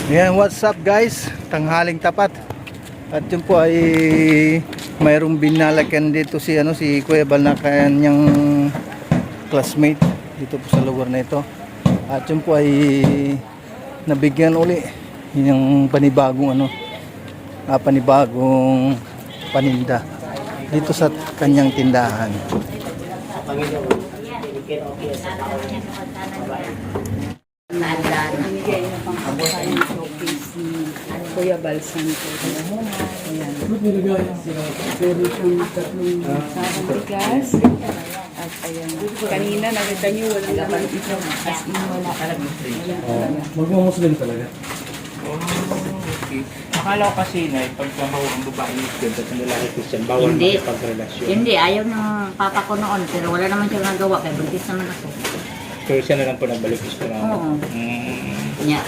Yan, what's up guys? Tanghaling tapat. At yun po ay mayroong binalakan dito si Kuya Bal na kanyang classmate dito po sa lugar na ito. At yun po ay nabigyan uli yung panibagong panibagong paninda dito sa kanyang tindahan. Namigay na pang kabayan showcase ni Kuya Bal Santos. Ayan. Meron siyang tatlong sarang bigas. At ayan. Kanina nakita niyo walang laman ito. As in wala. Magmumuslim talaga. Okay. Akala ko kasi na pagkamaw ang babae Christian at ang lalaki Christian, bawal makipagrelasyon. Hindi, ayaw ng papa ko noon. Pero wala naman siya nagawa. Kaya buntis naman ako. Pero siya na lang po nagbalik gusto na. Oo. Nya,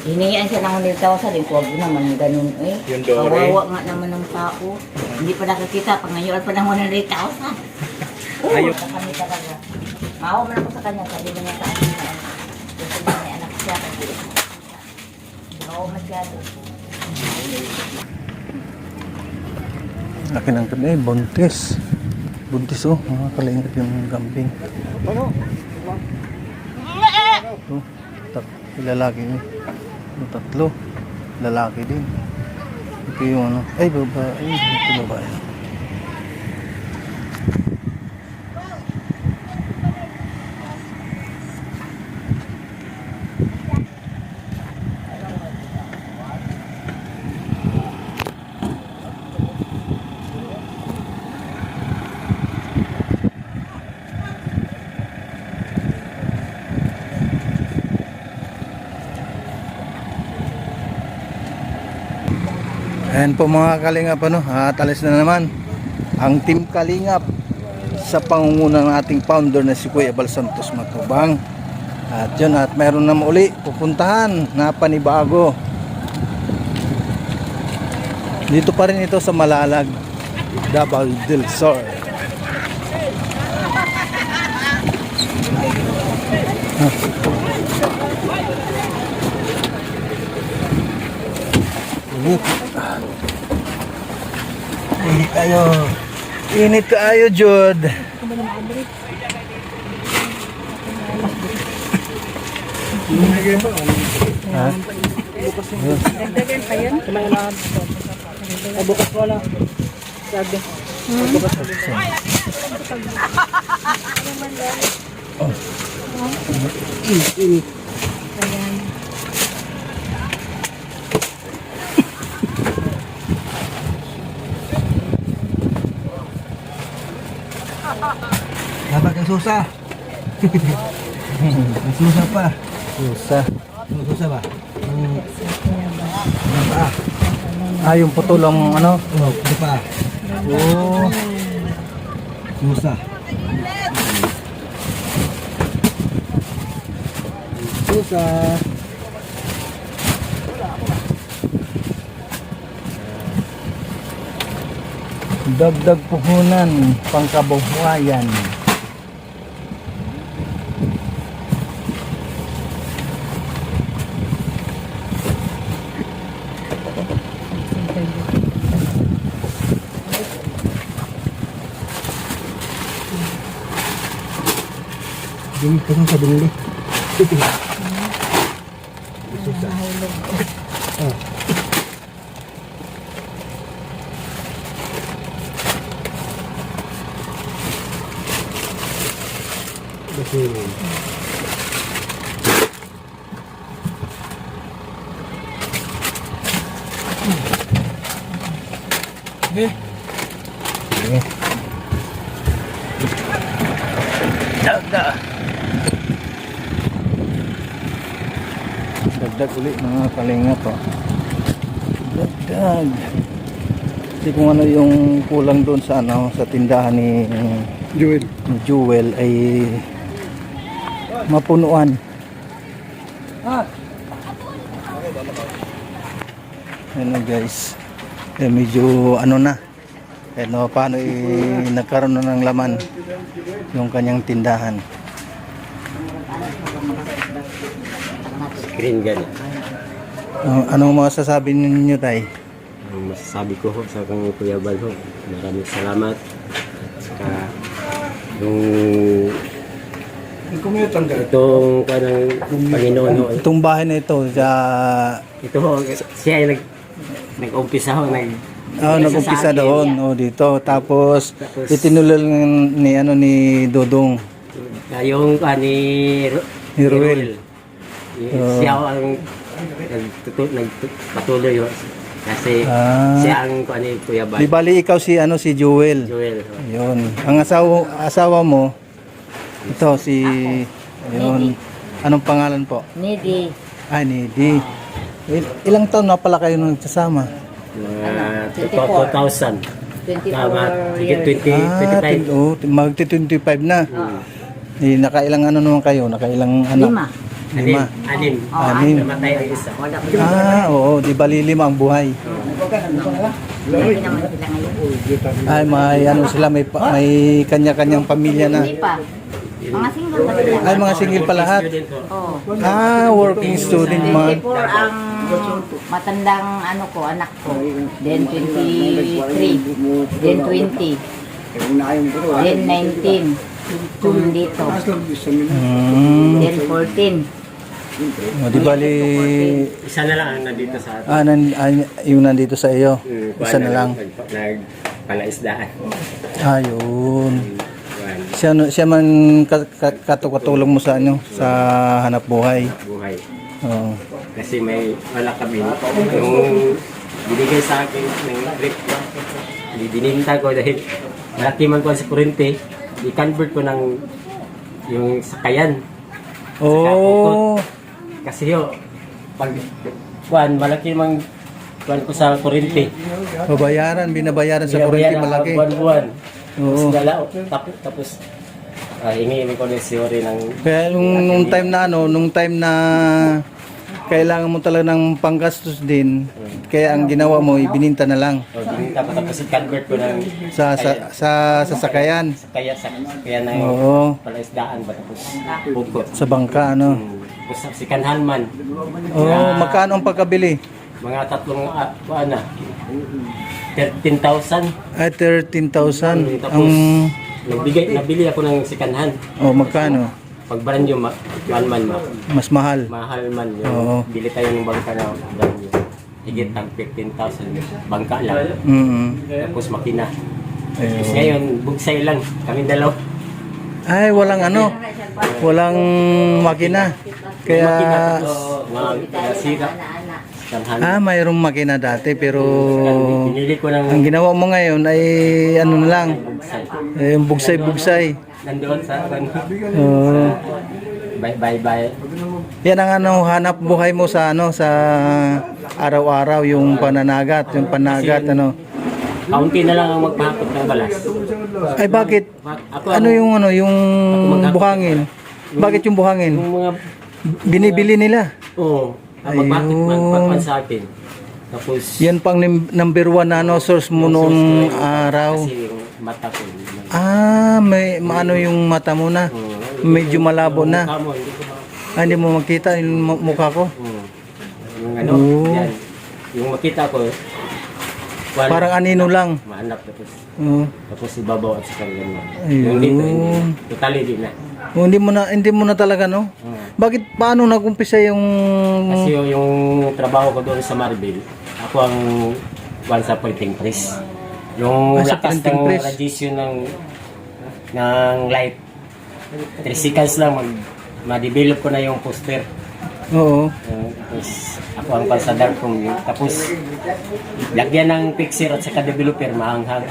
hinihian siya ng 100,000. Huwag naman ganun eh. Yung dore. Kawawa nga naman ng tao. Hindi pa nakakita. Pangayon pa ng 100,000. Ayaw. Sa kanya talaga. Maawa man ako sa kanya. Sabi na niya sa akin na gusto niya may anak siya. Maawa masyado. Laki ng kami, buntis. Buntis mga kalingap yung gambing. Lalaki yun. Tatlo. Lalaki din. Ito yung ay babae. Ito babae. Ayan po mga kalingap, at alis na naman ang Team Kalingap sa pangunguna ng ating founder na si Kuya Bal Santos Matubang. At yun, at meron na uli pupuntahan na panibago dito pa rin ito sa Malalag, Davao del Sur. Init kayo, Jod. Ha? Dagdagan pa yan? Bukas wala. Sabi. Bukas Dapat ang susa. Ang susa pa. Susa. Susa ba? Yung putol ang ito pa. Susa. Susa. Dagdag puhunan pangkabuhayan. Dingin ka sa dingin. Dagdag ulit mga kalingap. Dagdag. Kasi kung ano yung kulang doon sa sa tindahan ni Jewel ay mapunuan. Ayan na guys. Medyo Kahit na paano nagkaroon na ng laman yung kanyang tindahan. Screen gun. Anong masasabi ninyo, tay? Ang masasabi ko ho sa kang Kuya Bal ho, maraming salamat. At saka yung itong kanang Panginoon ho. Itong bahay na ito, Ito ho, siya ay nag-umpisa ho, nag-umpisa sa akin. doon, dito. Tapos itinulol ni Dodong. Yung ni Ni Ruel. Siya ho ang nagpatuloy ho. Kasi siya ang ni Kuya Bal. Di bali ikaw si Joel. Joel ho. Yun. Ang asawa mo, ito yun. Anong pangalan po? Nidi. Ay, Nidi. Ilang taon na pala kayo nung nagsasama? Mga 24. 2000. 24 Tama, years. 25. Magti-25 na. Nakailang ano naman kayo? Nakailang anak? 5. Lima. Anim. Anim. Namatay ang isa. Oo. Di bali 5 ang buhay. Lagi naman sila ngayon. Ay, may kanya-kanyang pamilya na. Hindi pa. Mga single pa sila. Ay, mga single pa lahat. Oo. Working student man. 24 ang matandang anak ko. Then 23. Then 20. Then 19. Kung dito. Then 14. Di bali, Isa na lang ang nandito sa atin. yung nandito sa iyo. Isa na lang. Palaisdaan. Ayun. Kuwan, Siya man katulong mo sa sa hanap buhay. buhay. Oo. Kasi wala kami. Yung binigay sa akin ng grip, bininta ko dahil malaki man ko sa kurente, i-convert ko ng yung sakayan. Oh. Kasi pag kuwan, malaki mang kuwan ko sa kurente. Binabayaran sa kuryente malaki. Buwan-buwan. Oo. Tapos hingi ko ng siori ng Kaya nung time na kailangan mo talaga ng panggastos din, kaya ang ginawa mo, ibininta na lang bininta ko tapos i-convert ko ng sa sasakayan. kaya ng Oo. palaisdaan ba tapos bukot. Sa bangka, Tapos si Kanhanman. Magkano ang pagkabili? Mga tatlong kuan na. 13,000. Ay, 13,000. Tapos nabili ako ng sikanhan. Magkano? Pag brand new, kuan man Mas mahal. mahal man yun. Oo. Bili tayo ng bangka na brand new. Higit ang 15,000 bangka lang. Tapos makina. Tapos Ayun. ngayon, bugsay lang. Kami dalaw. Ay, walang makina. Kaya, Makina tapos mga sira. Sikanhan. mayroong makina dati, pero Pinili ko ng ang ginawa mo ngayon ay ano na lang, bugsay. yung bugsay-bugsay. Nandoon sa Oo. bye. Yan ang hanap buhay mo sa sa araw-araw, yung pananagat, Kaunti na lang ang magpahakot ng balas. Ay, bakit? Ako Yung buhangin? Bakit yung buhangin? Yung mga Binibili nila. ang magpahakot sa akin. Tapos Yan pang number 1 na source mo noong araw. kasi yung mata ko. May yung mata mo na. Medyo malabo na. Kamo, Hindi hindi ko mo makita yung mukha ko. yung yan. Yung makita ko, Parang anino lang. mahanap tapos Oo. ibabaw at sa ganyan. Ayun. Yung dito, hindi. Totally di na. Hindi mo na talaga, no? Bakit, paano nag-umpisa yung... Kasi yung trabaho ko doon sa Marbil, ako ang sa printing press. Yung Sa lakas printing ng press. radiation ng light, 3 seconds lang ma-develop ko na yung poster. Oo. Tapos ako ang sa darkroom yun. Tapos lagyan ng picture at saka developer mahanghang.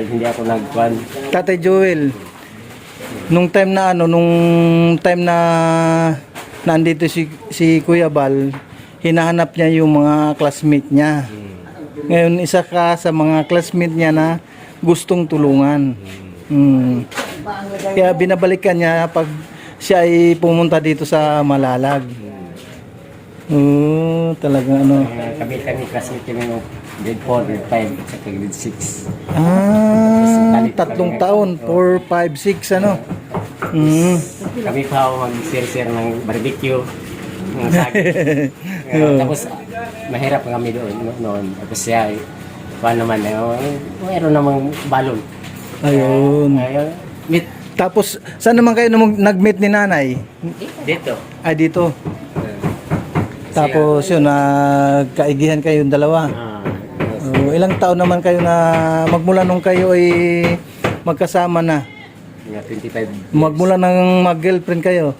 Hindi ako nagkuhan. Tatay Joel, nung time na nandito si Kuya Bal, hinahanap niya yung mga classmate niya. Ngayon, isa ka sa mga classmate niya na gustong tulungan. Kaya binabalikan niya pag siya ay pumunta dito sa Malalag. Talaga Kami kasi kami grade 4, grade 5, at saka grade 6. Ah, 3 taon. 4, 5, 6 ano. Mm. Kami pa mag-share ng barbecue, ng saging. Tapos mahirap kami doon noon. Tapos siya, paano naman, mayroon namang balon. Ayun. Ayun, meet Tapos, saan naman kayo nag-meet ni nanay? dito. Ay, dito. Tapos yun, nagkaigihan kayo yung dalawa. Ilang taon naman kayo na magmula nung kayo ay magkasama na? Mga 25 Magmula nang mag-girlfriend kayo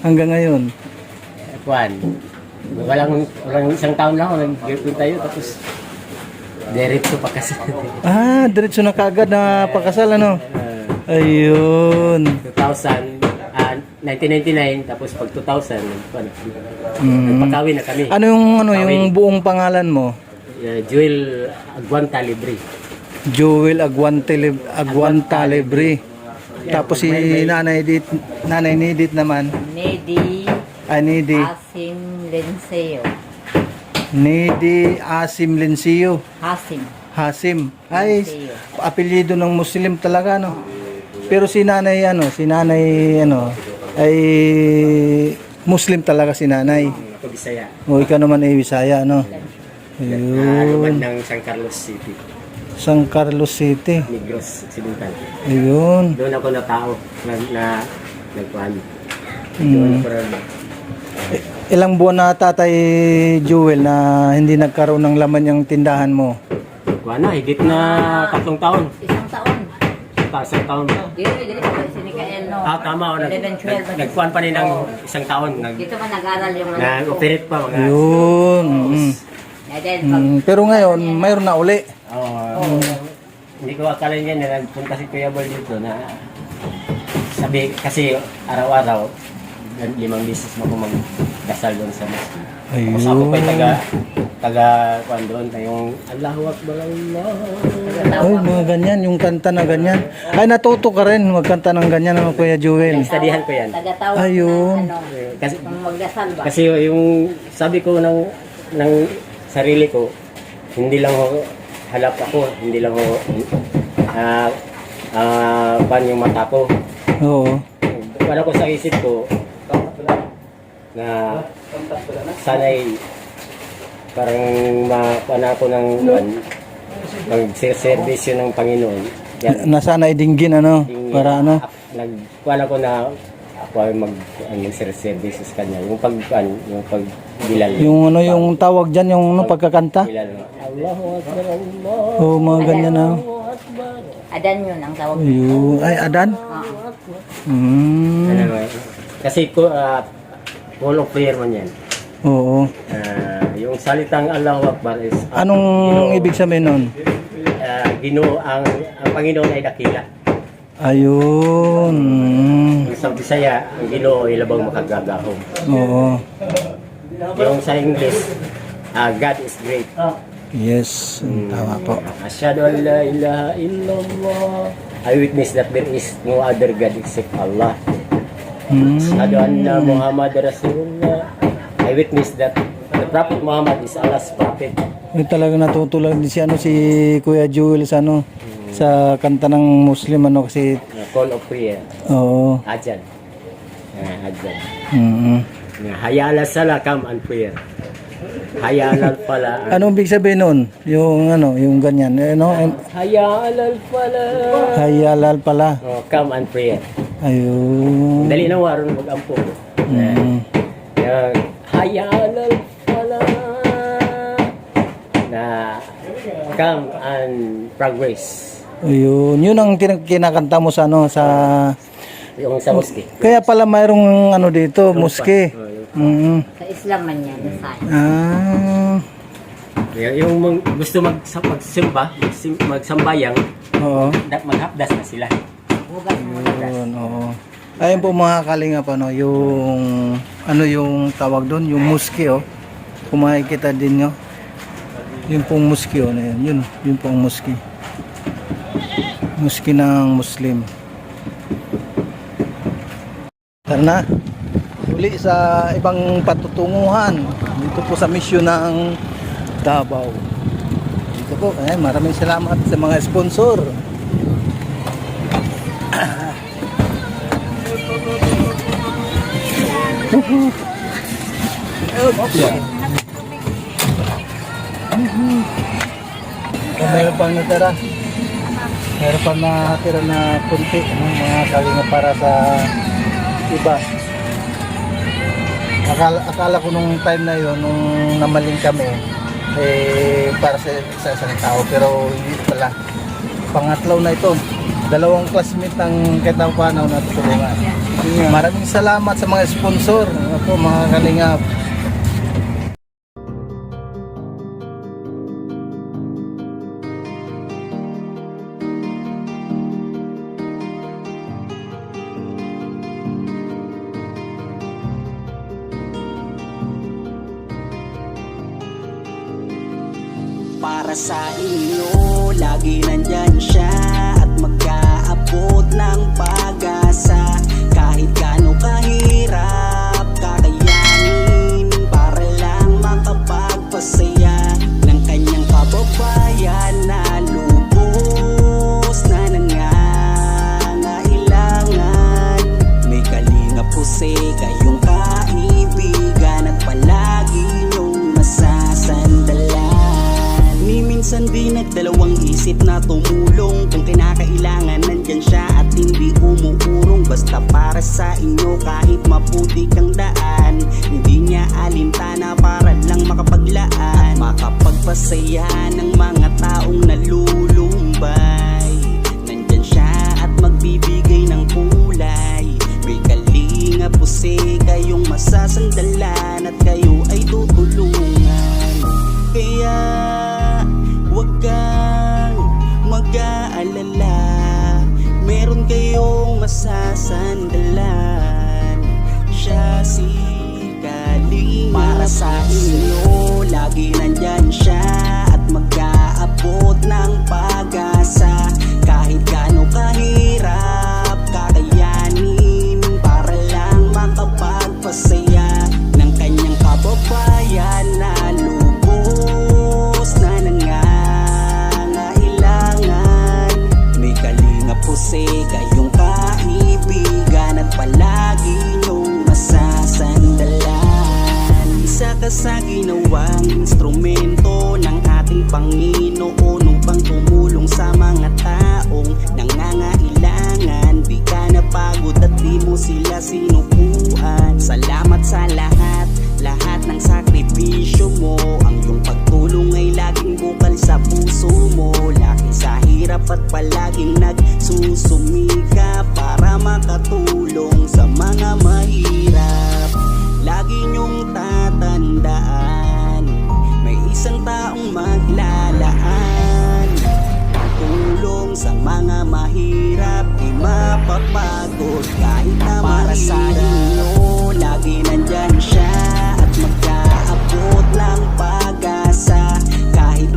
hanggang ngayon? Kuan. Walang isang taon lang ako nag-girlfriend tayo, tapos diretso pa kasi. Ah, diretso na kaagad na pakasal ano? Ayun. 1999, tapos pag 2000, kuan, Mm. nagpakawin na kami. Ano yung buong pangalan mo? Joel Aguanta Libre. Joel Aguanta Libre. Tapos si Nanay Nidit naman. Nedi Nidi. Asim Lenseo. Nidi Asim Linsio. Hasim. Ay, Linseo. apelyido ng Muslim talaga no. Pero si nanay ay Muslim talaga si nanay. Ako Bisaya. O ikaw naman ay Bisaya no. Naluman Ayun. ng San Carlos City, San Carlos City. Negros Occidental. Ayun. Doon ako na tao na nagkuhan. Mm. Doon ako na Ilang buwan na Tatay Joel na hindi nagkaroon ng laman yung tindahan mo? kuhan na, higit na 3 taon. Isang taon. Isang taon. Dito pa si Mikael, no? Tama. 11, 12. Nagkuhan pa rin ng isang taon. Dito pa nag-aral yung Nag-operate pa mga. Ayun. And then, pag Pero ngayon, mayroon na uli. Hindi ko akala niya na nagpunta si Kuya Bal dito na sabi kasi araw-araw 5 beses mo ko magdasal doon sa mosque. Ayun. Tapos ako pa yung taga kuan doon, yung Allahu Akbar Allah. Ay, mga ganyan, yung kanta na ganyan. Ay, natuto ka rin magkanta ng ganyan ng Kuya Joel. Studihan ko yan. taga-tawag Ayun. na, Kasi kung magdasal ba? kasi yung sabi ko ng sarili ko, hindi lang ako halap ako, hindi lang ako pan yung mata ko. Oo. Wala ko sa isip ko na sana'y parang mapana ko ng pag-service ng Panginoon. Yan. Nasana idinggin ano, para ano. Nagkuhan ako na ako ay mag-service sa kanya. Yung pagbilal. Yung tawag dyan, yung pagkakanta. Bilal. Allahu Akbar, Allah. Oo, mga ganyan na. Adan yun ang tawag. Ayun. Ay, Adan? Ano ba? Kasi full of prayer man yan. Oo. Yung salitang Allahu Akbar is Anong ibig sabihin nun? Ginoo ang Panginoon ay dakila. Ayun. Yung sa Bisaya, ang Ginoo ay labang makagagahom. Oo. Yung sa English, God is great. Yes, tama po. Asyhadu an la ilaha illallah. I witness that there is no other God except Allah. Asyhadu anna Muhammad Rasulullah. I witness that the Prophet Muhammad is Allah's prophet. May talaga natutulog din si Kuya Joel sa sa kanta ng Muslim kasi Call of prayer. oo. Adjan. Adjan. Mm. Hayya ala salah, come and prayer. Hayya ala falah. Anong ibig sabihin nun? Yung ganyan. Hayya ala falah. Hayalal pala. Come and prayer. Ayun. Dali na waron mag-ampo. Hayya ala falah. Na come and progress. Ayun. Yun ang kinakanta mo sa Yung sa mosque. Kaya pala mayroong dito, moske. Sa Islam man yan. Ah. Yung gusto magsimba, magsambayang, Oo. maghapdas na sila. Hugas mo na. Ayun, oo. Ayun po mga kalingap yung yung tawag doon, yung moske Kung makikita din nyo. Yung pong moske yun pong moske. Moske ng Muslim. Tara na. Uli sa ibang patutunguhan dito po sa misyon ng Davao. po. Maraming salamat sa mga sponsor. Meron pang natira. Meron pang natira na kunti. Mga kalinga para sa iba. Akala ko nung time na yun, nung namaling kami, para sa isang tao. Pero hindi pala. Pangatlaw na ito. Dalawang classmate ng Ketapanaw na tutulungan. Maraming salamat sa mga sponsor. Ako, mga kalingap. Para sa inyo, lagi nandyan siya at mag-aabot ng pag-asa. Kahit gaano kahirap, kakayanin para lang makapagpasaya ng kanyang kababayan na lubos na nangangailangan. May kalingap po kayong kaibigan at palagi niyong masasandalan. Minsan di nagdalawang isip na tumulong. Kung kinakailangan nandyan siya at hindi umuurong. Basta para sa inyo kahit maputi kang daan. Hindi niya alintana para lang makapaglaan. Makapagpasaya ng mga taong nalulumbay. Nandyan siya at magbibigay ng kulay. May kalinga po kayong masasandalan at kayo ay tutulungan. Kaya huwag kang mag-aalala, meron kayong masasandalan. Siya si Kalinga. Para sa inyo, lagi nandyan siya at mag-aabot ng pag-asa. Kahit gaano kahirap, kakayanin para lang makapagpasaya ng kanyang kababayan na lubos na nangangailangan. May kalinga po kayong kaibigan at palagi niyong masasandalan. Isa ka sa ginawang instrumento ng ating Panginoon upang tumulong sa mga taong nangangailangan. Di ka napagod at di mo sila sinukuan. Salamat sa lahat ng sakripisyo mo. Ang iyong pagtulong ay laging bukal sa puso mo. Laki sa hirap at palaging nagsusumika para makatulong sa mga mahirap. Lagi niyong tatandaan, may isang taong maglalaan. Tulong sa mga mahirap, di mapapagod kahit na para sa inyo, lagi nandyan siya at mag-aabot ng pag-asa. Kahit